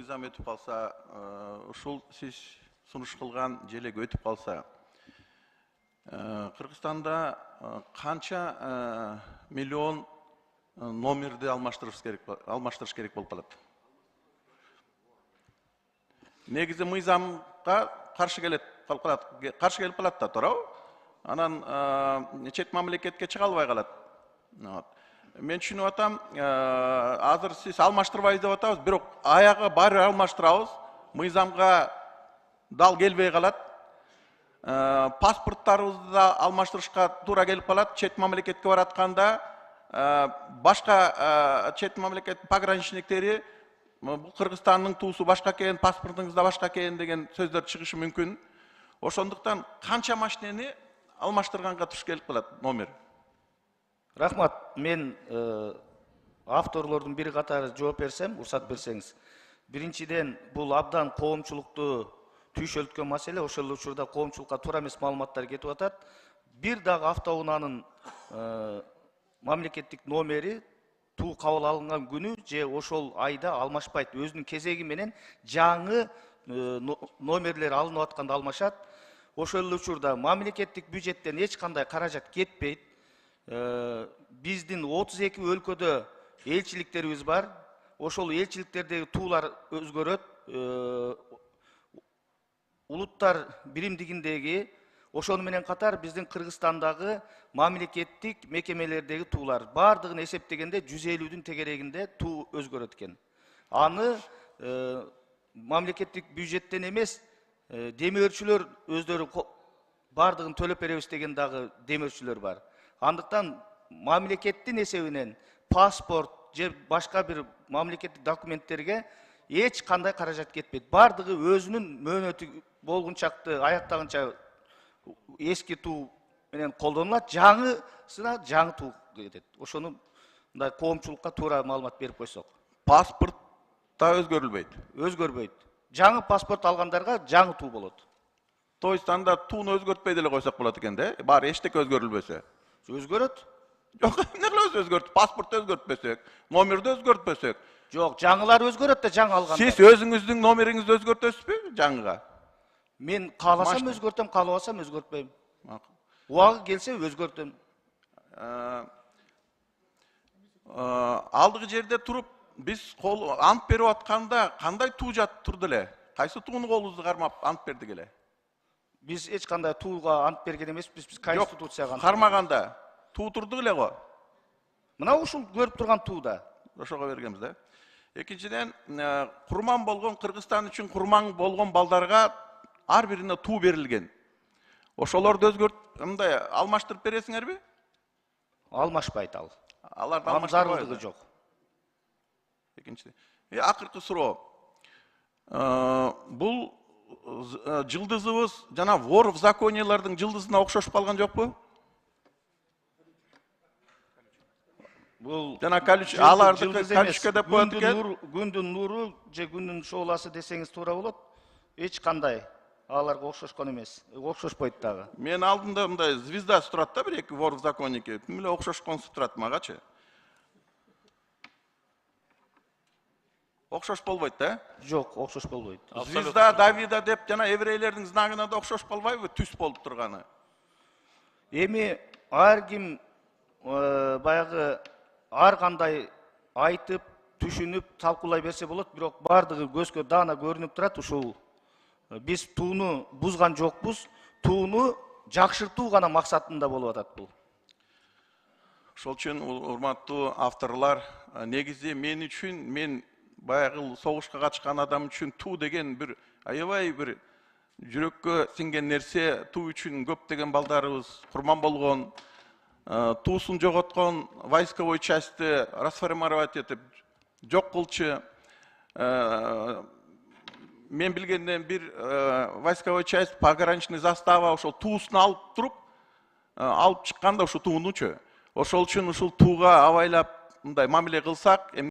мыйзам өтүп калса, ушул сиз сунуш кылган желек өтүп калса, Кыргызстанда канча миллион номерди алмаштырыш керек болуп калат? Негизи мыйзамга каршы келип калат да, туурабы? Анан чет мамлекетке чыга албай калат. Мен түшүнүп атам, азыр сиз алмаштырбайбыз деп атабыз, бирок аягы баары алмаштырабыз, мыйзамга дал келбей калат. Паспорттарыбызды да алмаштырышка туура келип калат. Чет мамлекетке баратканда башка чет мамлекет пограничниктери бул Кыргызстандын туусу башка экен, паспортуңуз да башка экен деген сөздөр чыгышы мүмкүн. Ошондуктан канча машинени алмаштырганга туш келип калат номер? Рахмат, мен авторлордун бири катары жооп берсем, уруксат берсеңиз. Биринчиден, бул абдан коомчулукту түйшөлткөн маселе, ошол учурда коомчулукка туура эмес маалыматтар кетип атат. Бир дагы автоунаанын мамлекеттик номери туу кабыл алынган күнү же ошол айда алмашпайт. Өзүнүн кезеги менен жаңы номерлер алынып атканда алмашат. Ошол учурда мамлекеттик бюджеттен эч кандай каражат кетпейт. Биздин 32 өлкөдө элчиликтерибиз бар. Ошол элчиликтердеги туулар өзгөрөт. Улуттар биримдигиндеги, ошону менен катар биздин Кыргызстандагы мамлекеттик мекемелердеги туулар бардыгын эсептегенде 150-дүн тегерегинде туу өзгөрөт экен. Аны мамлекеттик бюджеттен эмес, демөөрчүлөр өздөрү бардыгын төлөп беребиз деген дагы демөөрчүлөр бар. Андыктан мамлекеттин эсебинен паспорт же башка бир мамлекеттик документтерге эч кандай каражат кетпейт. Бардыгы өзүнүн мөөнөтү болгунчакты аяктагынча эски туу менен колдонулат, жаңысына жаңы туу кетет. Ошону мындай коомчулукка туура маалымат берип койсок. Паспорт да өзгөрүлбөйт. Өзгөрбөйт. Жаңы паспорт алгандарга жаңы туу болот. То есть анда тууну өзгөртпөй деле койсок болот экен да? Баары эчтеке өзгөрүлбөсө. Өзгөрөт. Жок, эмне кылабыз өзгөртүп? Паспортты өзгөртпөсөк, номерди өзгөртпөсөк. Жок, жаңылар өзгөрөт да жаңы алгандар. Сиз өзүңүздүн номериңизди өзгөртөсүзбү жаңыга? Мен кааласам өзгөртөм, каалабасам өзгөртпөйм. Убагы келсе өзгөртөм. Алдыгы жерде туруп, биз ант берип атканда кандай туу жатып турду эле? Кайсы тууну колубузду кармап ант бердик эле? Биз эч кандай тууга ант берген эмеспиз, биз конституцияга. Кармаганда туу турдук эле го. Мына ушул көрүп турган тууда. Ошого бергенбиз да. Экинчиден, курман болгон Кыргызстан үчүн курман болгон балдарга ар бирине туу берилген. Ошолорду мындай алмаштырып бересиңерби? Алмашпайт ал. Аларды алмаштырбайбыз жок. Экинчиден, акыркы суроо. Бул жылдызыбыз жана вор в закониялардын жылдызына окшошуп калган жокпу? Бул жана аларды калючка деп коет экен. Күндүн нуру же күндүн шооласы десеңиз туура болот. Эч кандай аларга окшошкон эмес. Окшошпойт дагы. Мен алдында мындай звездасы турат да, бир эки вор в законнике. Тим эле окшошконсуп турат магачы. Окшош болбойт да? Жок, окшош болбойт. Звезда Давида деп жана еврейлердин знагына да окшош болбойбу, түс болуп турганы? Эми ар ким баягы ар кандай айтып, түшүнүп, талкуулай берсе болот, бирок бардыгы көзгө даана көрүнүп турат. Ушул биз тууну бузган жокпуз, тууну жакшыртуу гана максатында болуп атат бул. Ошол үчүн урматтуу авторлор, негизи мен үчүн, мен баягы согушка катышкан адам үчүн туу деген бир аябай бир жүрөккө сиңген нерсе. Туу үчүн көптөгөн балдарыбыз курман болгон, туусун жоготкон, войсковой частьты расформировать этип жок кылчу. Мен билгенден бир войсковой часть, пограничный застава ошол туусун алып туруп, алып чыкканда ушу туунучу. Ошол үчүн ушул тууга абайлап мындай мамиле кылсак,